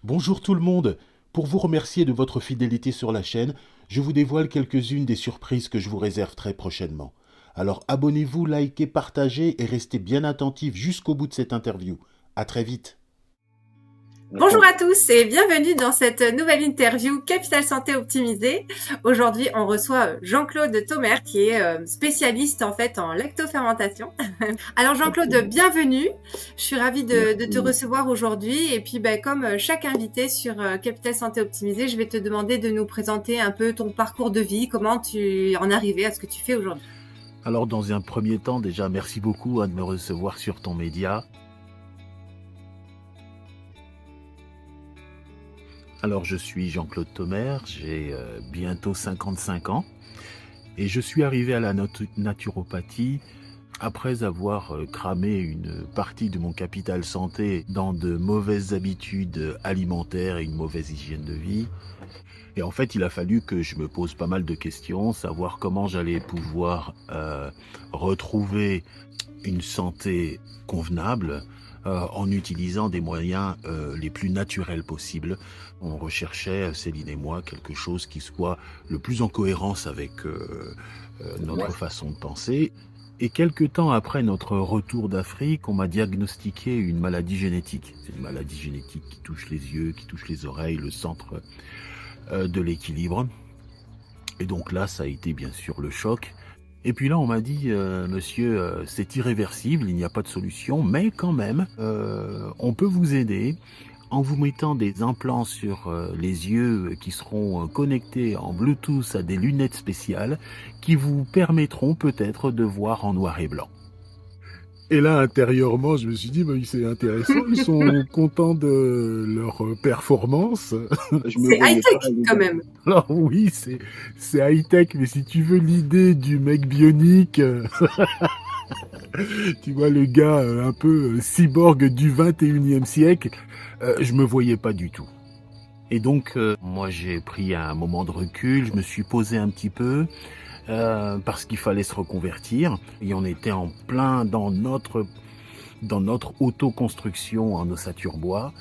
Bonjour tout le monde. Pour vous remercier de votre fidélité sur la chaîne, je vous dévoile quelques-unes des surprises que je vous réserve très prochainement. Alors abonnez-vous, likez, partagez et restez bien attentifs jusqu'au bout de cette interview. À très vite. Bonjour à tous et bienvenue dans cette nouvelle interview Capital Santé Optimisée. Aujourd'hui, on reçoit Jean-Claude Thomer qui est spécialiste en fait en lactofermentation. Alors Jean-Claude, bienvenue. Je suis ravie de te recevoir aujourd'hui et puis comme chaque invité sur Capital Santé Optimisée, je vais te demander de nous présenter un peu ton parcours de vie, comment tu en es arrivé à ce que tu fais aujourd'hui. Alors dans un premier temps, déjà merci beaucoup de me recevoir sur ton média. Alors je suis Jean-Claude Thomer, j'ai bientôt 55 ans et je suis arrivé à la naturopathie après avoir cramé une partie de mon capital santé dans de mauvaises habitudes alimentaires et une mauvaise hygiène de vie. Et en fait, il a fallu que je me pose pas mal de questions, savoir comment j'allais pouvoir retrouver une santé convenable en utilisant des moyens les plus naturels possibles. On recherchait, Céline et moi, quelque chose qui soit le plus en cohérence avec notre façon de penser. Et quelques temps après notre retour d'Afrique, on m'a diagnostiqué une maladie génétique. C'est une maladie génétique qui touche les yeux, qui touche les oreilles, le centre de l'équilibre. Et donc là, ça a été bien sûr le choc. Et puis là, on m'a dit, monsieur, c'est irréversible, il n'y a pas de solution, mais quand même, on peut vous aider en vous mettant des implants sur les yeux qui seront connectés en Bluetooth à des lunettes spéciales qui vous permettront peut-être de voir en noir et blanc. Et là, intérieurement, je me suis dit, c'est intéressant, ils sont contents de leur performance. C'est high-tech quand même. Alors oui, c'est high-tech, mais si tu veux l'idée du mec bionique, tu vois le gars un peu cyborg du 21e siècle, je me voyais pas du tout. Et donc, moi j'ai pris un moment de recul, je me suis posé un petit peu, parce qu'il fallait se reconvertir, et on était en plein dans notre autoconstruction en ossature bois.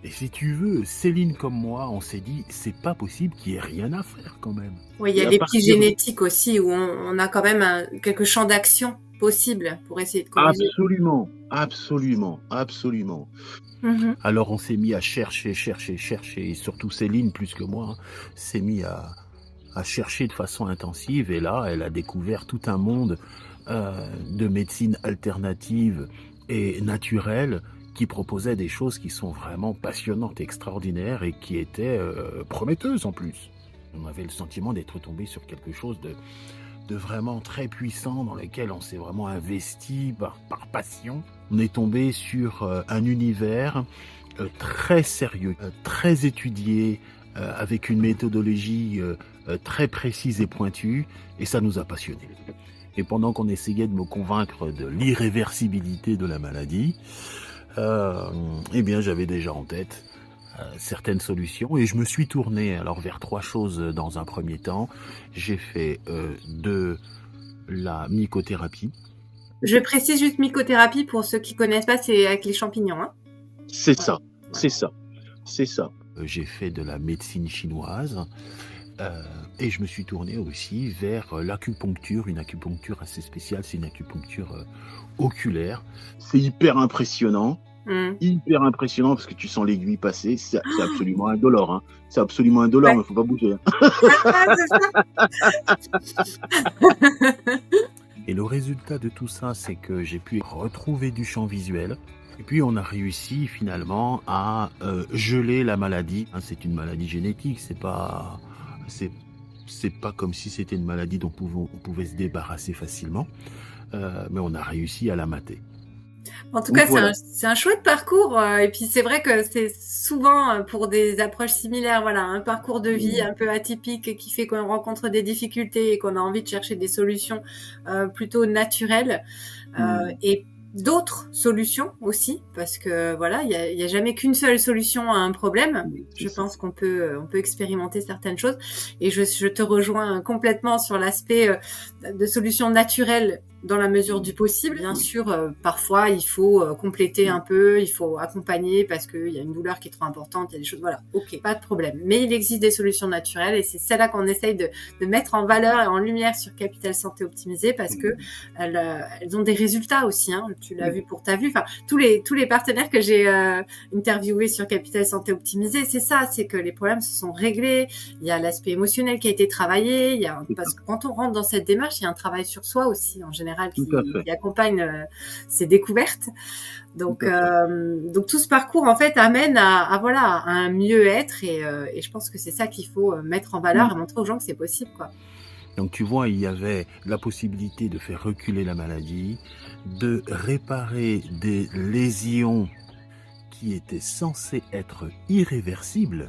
Et si tu veux, Céline comme moi, on s'est dit, c'est pas possible qu'il y ait rien à faire quand même. Oui, il y a l'épigénétique aussi, où on a quand même quelques champs d'action possibles pour essayer de corriger. Absolument, absolument, absolument. Mhm. Alors on s'est mis à chercher, et surtout Céline, plus que moi, s'est mis à chercher de façon intensive. Et là, elle a découvert tout un monde de médecine alternative et naturelle qui proposait des choses qui sont vraiment passionnantes, extraordinaires et qui étaient prometteuses en plus. On avait le sentiment d'être tombé sur quelque chose de vraiment très puissant dans lequel on s'est vraiment investi par passion. On est tombé sur un univers très sérieux, très étudié, avec une méthodologie très précise et pointue, et ça nous a passionnés. Et pendant qu'on essayait de me convaincre de l'irréversibilité de la maladie, eh bien j'avais déjà en tête certaines solutions et je me suis tourné alors vers trois choses dans un premier temps. J'ai fait de la mycothérapie. Je précise juste mycothérapie pour ceux qui connaissent pas, c'est avec les champignons. Hein. C'est ça, c'est ça, c'est ça. J'ai fait de la médecine chinoise et je me suis tourné aussi vers l'acupuncture, une acupuncture assez spéciale, c'est une acupuncture oculaire. C'est hyper impressionnant. Hyper impressionnant parce que tu sens l'aiguille passer, c'est absolument indolore. Hein. C'est absolument indolore, mais il ne faut pas bouger. Et le résultat de tout ça, c'est que j'ai pu retrouver du champ visuel. Et puis on a réussi finalement à geler la maladie. Hein, c'est une maladie génétique, c'est pas comme si c'était une maladie dont on pouvait se débarrasser facilement, mais on a réussi à la mater. En tout cas, voilà. C'est un chouette parcours. Et puis, c'est vrai que c'est souvent pour des approches similaires, voilà, un parcours de vie un peu atypique qui fait qu'on rencontre des difficultés et qu'on a envie de chercher des solutions plutôt naturelles et d'autres solutions aussi, parce que voilà, il y a jamais qu'une seule solution à un problème. Je pense qu'on peut expérimenter certaines choses. Et je te rejoins complètement sur l'aspect de solutions naturelles dans la mesure du possible. Bien sûr, parfois, il faut compléter un peu, il faut accompagner parce qu'il y a une douleur qui est trop importante, il y a des choses, voilà, ok, pas de problème. Mais il existe des solutions naturelles et c'est celle-là qu'on essaye de mettre en valeur et en lumière sur Capital Santé Optimisée parce que elles ont des résultats aussi, hein. Tu l'as vu pour ta vue. Enfin, tous les partenaires que j'ai interviewés sur Capital Santé Optimisée, c'est ça, c'est que les problèmes se sont réglés. Il y a l'aspect émotionnel qui a été travaillé. Parce que quand on rentre dans cette démarche, il y a un travail sur soi aussi, en général, qui accompagne ces découvertes. Donc tout ce parcours, en fait, amène à voilà, à un mieux-être et je pense que c'est ça qu'il faut mettre en valeur et montrer aux gens que c'est possible, quoi. Donc tu vois, il y avait la possibilité de faire reculer la maladie, de réparer des lésions qui étaient censées être irréversibles.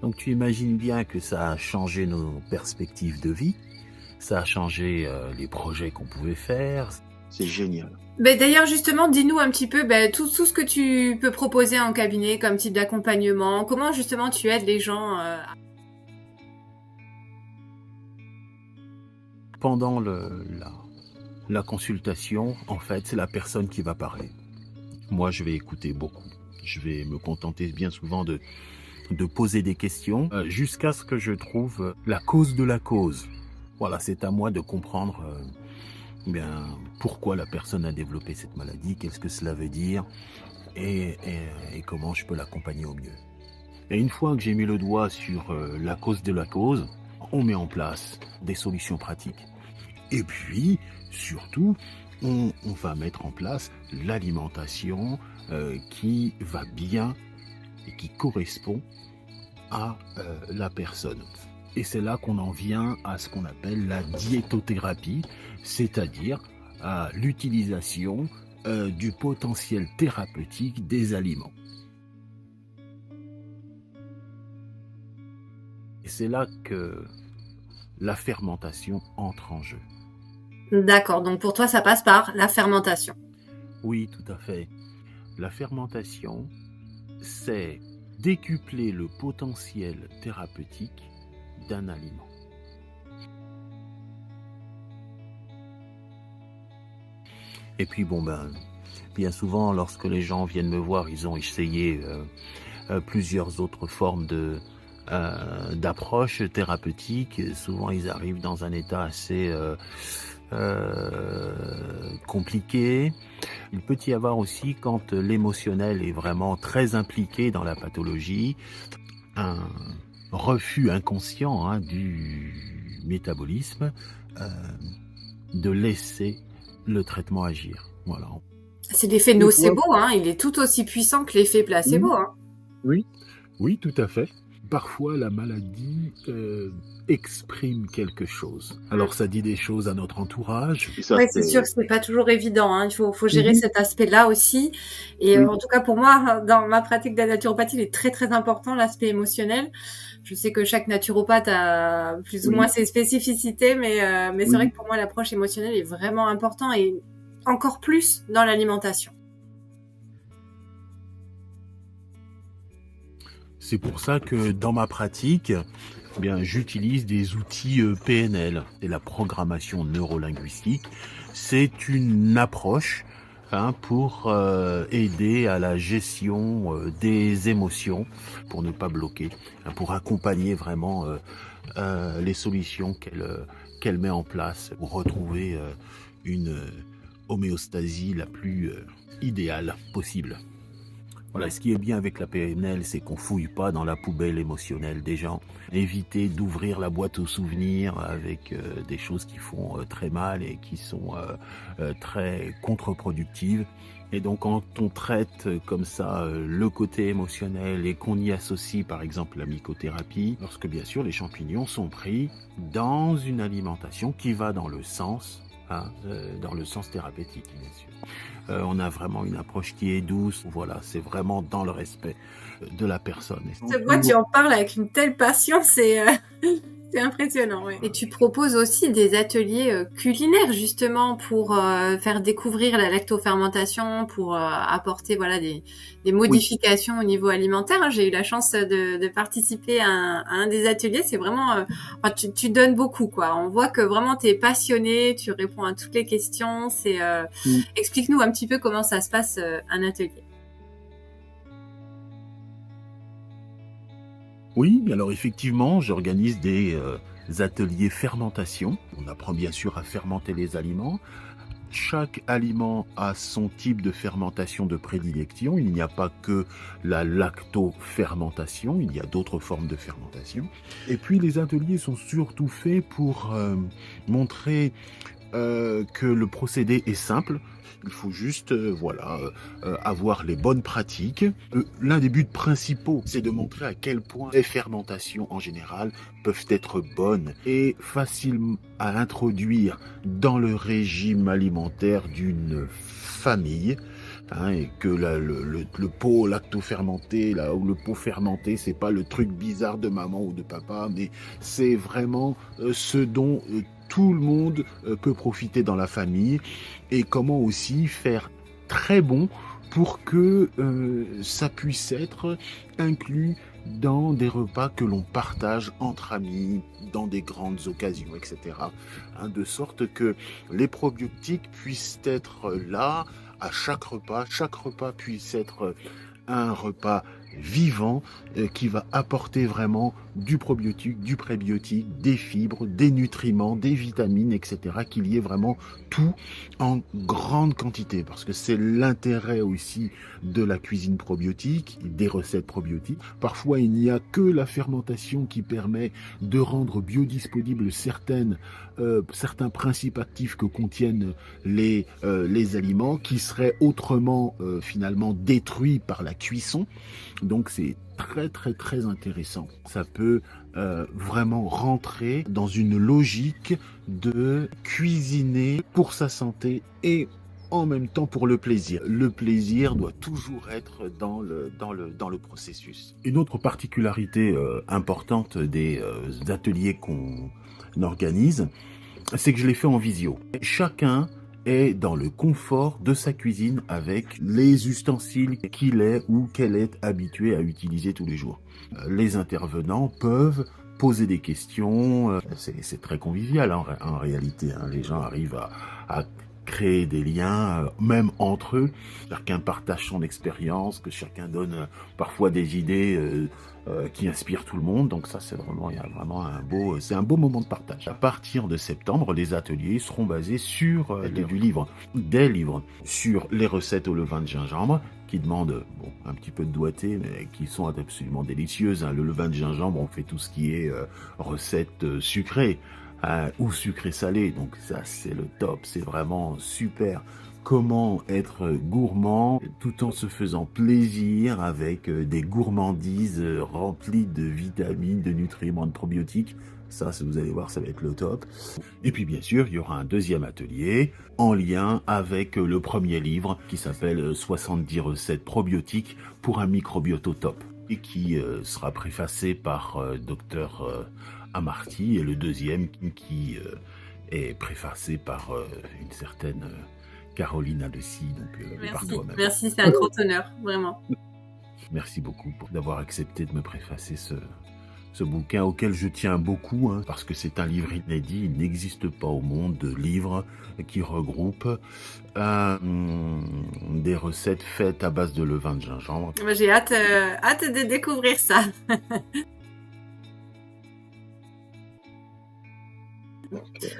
Donc tu imagines bien que ça a changé nos perspectives de vie, ça a changé les projets qu'on pouvait faire. C'est génial. Ben d'ailleurs, justement, dis-nous un petit peu tout ce que tu peux proposer en cabinet comme type d'accompagnement. Comment justement tu aides les gens Pendant la consultation, en fait, c'est la personne qui va parler. Moi, je vais écouter beaucoup. Je vais me contenter bien souvent de poser des questions jusqu'à ce que je trouve la cause de la cause. Voilà, c'est à moi de comprendre pourquoi la personne a développé cette maladie, qu'est-ce que cela veut dire et comment je peux l'accompagner au mieux. Et une fois que j'ai mis le doigt sur la cause de la cause, on met en place des solutions pratiques. Et puis, surtout, on va mettre en place l'alimentation qui va bien et qui correspond à la personne. Et c'est là qu'on en vient à ce qu'on appelle la diétothérapie, c'est-à-dire à l'utilisation du potentiel thérapeutique des aliments. Et c'est là que la fermentation entre en jeu. D'accord, donc pour toi, ça passe par la fermentation. Oui, tout à fait. La fermentation, c'est décupler le potentiel thérapeutique d'un aliment. Et puis bien souvent, lorsque les gens viennent me voir, ils ont essayé plusieurs autres formes d'approche thérapeutique. Souvent, ils arrivent dans un état assez compliqué. Il peut y avoir aussi, quand l'émotionnel est vraiment très impliqué dans la pathologie, un refus inconscient du métabolisme de laisser le traitement agir. Voilà. C'est l'effet nocebo, il est tout aussi puissant que l'effet placebo. Oui, tout à fait. Parfois, la maladie exprime quelque chose. Alors, ça dit des choses à notre entourage. Oui, c'est sûr que c'est pas toujours évident. Il faut gérer cet aspect-là aussi. Et en tout cas, pour moi, dans ma pratique de la naturopathie, il est très, très important, l'aspect émotionnel. Je sais que chaque naturopathe a plus ou moins ses spécificités, mais c'est vrai que pour moi, l'approche émotionnelle est vraiment importante et encore plus dans l'alimentation. C'est pour ça que dans ma pratique, j'utilise des outils PNL. Et la programmation neurolinguistique, c'est une approche pour aider à la gestion des émotions, pour ne pas bloquer, pour accompagner vraiment les solutions qu'elle met en place pour retrouver une homéostasie la plus idéale possible. Voilà, ce qui est bien avec la PNL, c'est qu'on fouille pas dans la poubelle émotionnelle des gens. Éviter d'ouvrir la boîte aux souvenirs avec des choses qui font très mal et qui sont très contre-productives. Et donc quand on traite comme ça le côté émotionnel et qu'on y associe par exemple la mycothérapie, lorsque bien sûr les champignons sont pris dans une alimentation qui va dans le sens thérapeutique, bien sûr. On a vraiment une approche qui est douce. Voilà, c'est vraiment dans le respect de la personne. Moi, tu en parles avec une telle passion, c'est C'est impressionnant, oui. Et tu proposes aussi des ateliers culinaires justement pour faire découvrir la lactofermentation, pour apporter voilà des Oui, modifications au niveau alimentaire. J'ai eu la chance de participer à un des ateliers. C'est vraiment, enfin, tu donnes beaucoup quoi. On voit que vraiment tu es passionné, tu réponds à toutes les questions. Explique-nous un petit peu comment ça se passe un atelier. oui. Alors effectivement, j'organise des ateliers fermentation. On apprend bien sûr à fermenter les aliments. Chaque aliment a son type de fermentation de prédilection. Il n'y a pas que la lactofermentation, il y a d'autres formes de fermentation. Et puis les ateliers sont surtout faits pour montrer que le procédé est simple. Il faut juste avoir les bonnes pratiques. L'un des buts principaux, c'est de montrer à quel point les fermentations en général peuvent être bonnes et faciles à introduire dans le régime alimentaire d'une famille. Et que le pot lacto-fermenté ou le pot fermenté, c'est pas le truc bizarre de maman ou de papa, mais c'est vraiment ce dont tout le monde peut profiter dans la famille, et comment aussi faire très bon pour que ça puisse être inclus dans des repas que l'on partage entre amis, dans des grandes occasions, etc. De sorte que les probiotiques puissent être là à chaque repas puisse être un repas vivant qui va apporter vraiment du probiotique, du prébiotique, des fibres, des nutriments, des vitamines, etc. Qu'il y ait vraiment tout en grande quantité, parce que c'est l'intérêt aussi de la cuisine probiotique, des recettes probiotiques. Parfois, il n'y a que la fermentation qui permet de rendre biodisponibles certains principes actifs que contiennent les aliments, qui seraient autrement finalement détruits par la cuisson. Donc c'est très très très intéressant. Ça peut vraiment rentrer dans une logique de cuisiner pour sa santé et en même temps pour le plaisir. Le plaisir doit toujours être dans le processus. Une autre particularité importante des ateliers qu'on organise, c'est que je les fais en visio. Chacun est dans le confort de sa cuisine avec les ustensiles qu'il est ou qu'elle est habituée à utiliser tous les jours. Les intervenants peuvent poser des questions, c'est très convivial en réalité. Les gens arrivent à créer des liens, même entre eux. Chacun partage son expérience, que chacun donne parfois des idées qui inspirent tout le monde. Donc ça, il y a vraiment c'est un beau moment de partage. À partir de septembre, les ateliers seront basés sur des livres sur les recettes au levain de gingembre, qui demandent un petit peu de doigté, mais qui sont absolument délicieuses. Le levain de gingembre, on fait tout ce qui est recettes sucrées. Ou sucré-salé, donc ça c'est le top, c'est vraiment super. Comment être gourmand tout en se faisant plaisir avec des gourmandises remplies de vitamines, de nutriments, de probiotiques. Ça, vous allez voir, ça va être le top. Et puis bien sûr, il y aura un deuxième atelier en lien avec le premier livre qui s'appelle 70 recettes probiotiques pour un microbiote au top, et qui sera préfacé par Dr Amarty, et le deuxième qui est préfacé par une certaine Caroline Alessi, donc par toi-même. Merci, c'est un grand honneur, vraiment. Merci beaucoup d'avoir accepté de me préfacer ce bouquin auquel je tiens beaucoup, parce que c'est un livre inédit. Il n'existe pas au monde de livres qui regroupent des recettes faites à base de levain de gingembre. J'ai hâte de découvrir ça.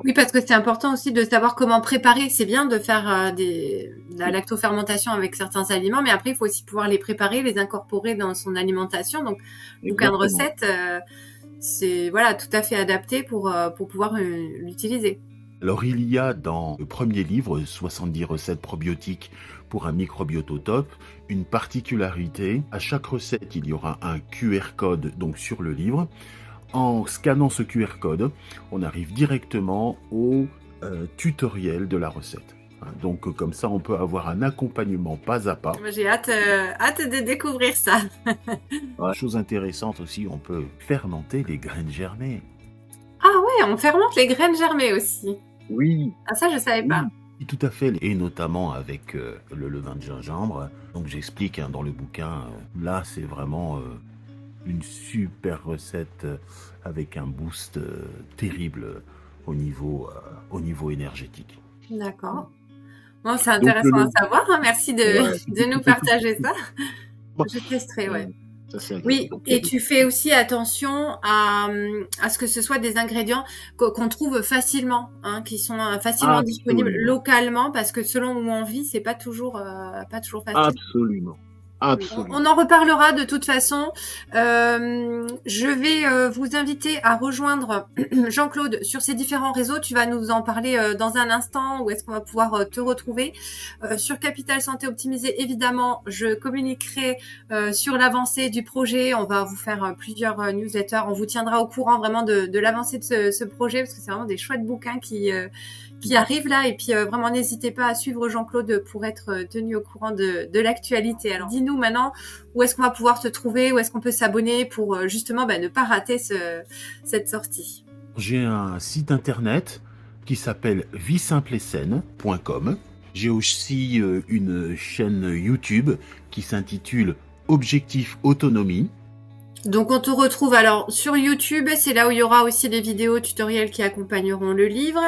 Oui, parce que c'est important aussi de savoir comment préparer. C'est bien de faire de la lactofermentation avec certains aliments, mais après, il faut aussi pouvoir les préparer, les incorporer dans son alimentation. Donc, le bouquin de recettes, c'est tout à fait adapté pour pouvoir l'utiliser. Alors, il y a dans le premier livre, 70 recettes probiotiques pour un microbiote au top, une particularité. À chaque recette, il y aura un QR code donc sur le livre. En scannant ce QR code, on arrive directement au tutoriel de la recette. Donc comme ça, on peut avoir un accompagnement pas à pas. J'ai hâte de découvrir ça. Chose intéressante aussi, on peut fermenter les graines germées. Ah ouais, on fermente les graines germées aussi. Oui, Ah ça, je savais oui, pas. oui, tout à fait, et notamment avec le levain de gingembre. Donc j'explique dans le bouquin, là c'est vraiment une super recette avec un boost terrible au niveau énergétique. D'accord. Bon, c'est Donc intéressant à savoir, hein. Merci ouais, de nous partager ça. bon, Je testerai, ouais. ça c'est agréable. Oui, Donc, et tu fais aussi attention à ce que ce soit des ingrédients qu'on trouve facilement, hein, qui sont facilement disponibles absolument, localement, parce que selon où on vit, c'est pas toujours facile. absolument, On absolument. en reparlera de toute façon. Je vais vous inviter à rejoindre Jean-Claude sur ses différents réseaux. Tu vas nous en parler dans un instant, où est-ce qu'on va pouvoir te retrouver. Sur Capital Santé Optimisée, évidemment, je communiquerai sur l'avancée du projet. On va vous faire plusieurs newsletters. On vous tiendra au courant vraiment de l'avancée de ce projet, parce que c'est vraiment des chouettes bouquins qui arrive là. Et puis vraiment, n'hésitez pas à suivre Jean-Claude pour être tenu au courant de l'actualité. Alors, dis-nous maintenant où est-ce qu'on va pouvoir te trouver, où est-ce qu'on peut s'abonner pour justement ne pas rater cette sortie. J'ai un site internet qui s'appelle viesimplesaine.com. J'ai aussi une chaîne YouTube qui s'intitule Objectif Autonomie. Donc on te retrouve alors sur YouTube, c'est là où il y aura aussi les vidéos tutoriels qui accompagneront le livre.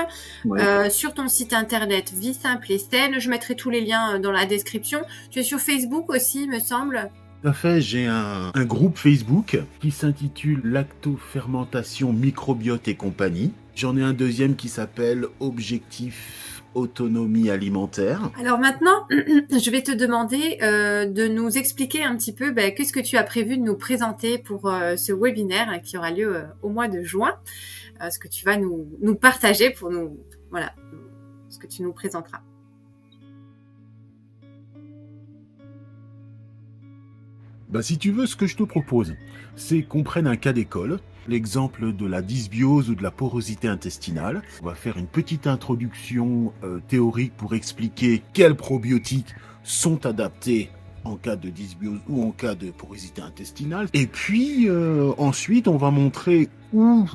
Ouais. Sur ton site internet Vie Simple et Saine, je mettrai tous les liens dans la description. Tu es sur Facebook aussi, me semble. Tout à fait, j'ai un groupe Facebook qui s'intitule Lactofermentation, microbiote et compagnie. J'en ai un deuxième qui s'appelle Objectif Autonomie alimentaire. Alors maintenant, je vais te demander de nous expliquer un petit peu qu'est-ce que tu as prévu de nous présenter pour ce webinaire qui aura lieu au mois de juin. Ce que tu vas nous partager pour nous, voilà, ce que tu nous présenteras. Bah, si tu veux, ce que je te propose, c'est qu'on prenne un cas d'école, l'exemple de la dysbiose ou de la porosité intestinale. On va faire une petite introduction théorique pour expliquer quels probiotiques sont adaptés en cas de dysbiose ou en cas de porosité intestinale. Et puis ensuite, on va montrer où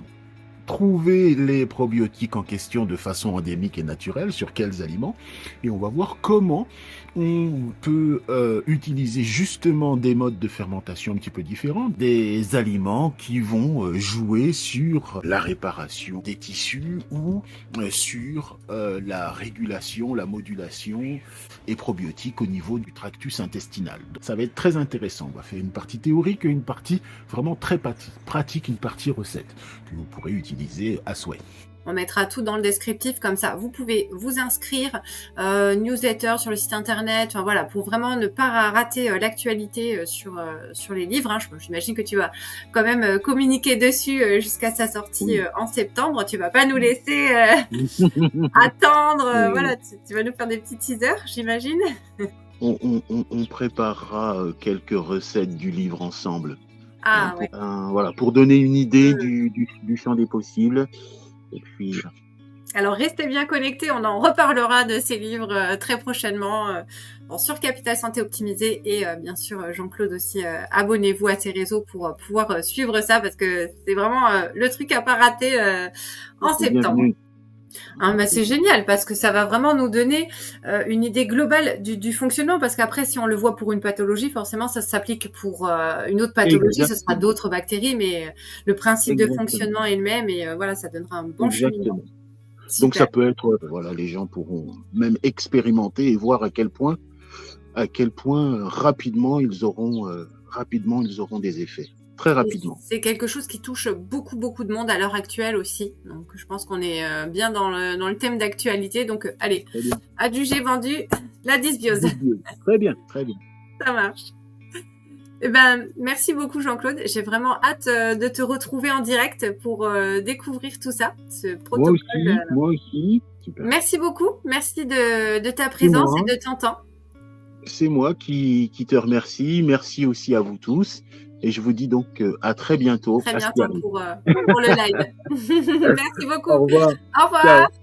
trouver les probiotiques en question de façon endémique et naturelle, sur quels aliments, et on va voir comment on peut utiliser justement des modes de fermentation un petit peu différents, des aliments qui vont jouer sur la réparation des tissus ou sur la régulation, la modulation et probiotiques au niveau du tractus intestinal. Donc, ça va être très intéressant. On va faire une partie théorique et une partie vraiment très pratique, une partie recette que vous pourrez utiliser à souhait. On mettra tout dans le descriptif, comme ça vous pouvez vous inscrire, newsletter sur le site internet, enfin voilà, pour vraiment ne pas rater l'actualité sur les livres, hein. J'imagine que tu vas quand même communiquer dessus jusqu'à sa sortie en septembre. Tu vas pas nous laisser attendre, voilà, tu vas nous faire des petits teasers, j'imagine. On préparera quelques recettes du livre ensemble. Ah ouais. Voilà, pour donner une idée du champ des possibles. Et puis, alors restez bien connectés, on en reparlera de ces livres très prochainement sur Capital Santé Optimisée, et bien sûr Jean-Claude aussi, abonnez-vous à ses réseaux pour pouvoir suivre ça, parce que c'est vraiment le truc à pas rater en septembre. bienvenue. Hein, c'est génial, parce que ça va vraiment nous donner une idée globale du fonctionnement, parce qu'après, si on le voit pour une pathologie, forcément ça s'applique pour une autre pathologie. Exactement. Ce sera d'autres bactéries, mais le principe de fonctionnement est le même, et voilà, ça donnera un bon cheminement. Super. Donc ça peut être, voilà, les gens pourront même expérimenter et voir à quel point rapidement ils auront des effets. Très rapidement. C'est quelque chose qui touche beaucoup de monde à l'heure actuelle aussi. Donc je pense qu'on est bien dans le thème d'actualité. Donc allez, adjugé, vendu, la dysbiose. Très bien, très bien. Ça marche. Eh ben, merci beaucoup Jean-Claude. J'ai vraiment hâte de te retrouver en direct pour découvrir tout ça, ce protocole. Moi aussi. Super. Merci beaucoup. Merci de ta présence et de ton temps. C'est moi qui te remercie. Merci aussi à vous tous. Et je vous dis donc à très bientôt. Très bientôt pour le live. Merci beaucoup. Au revoir. Au revoir. Ciao.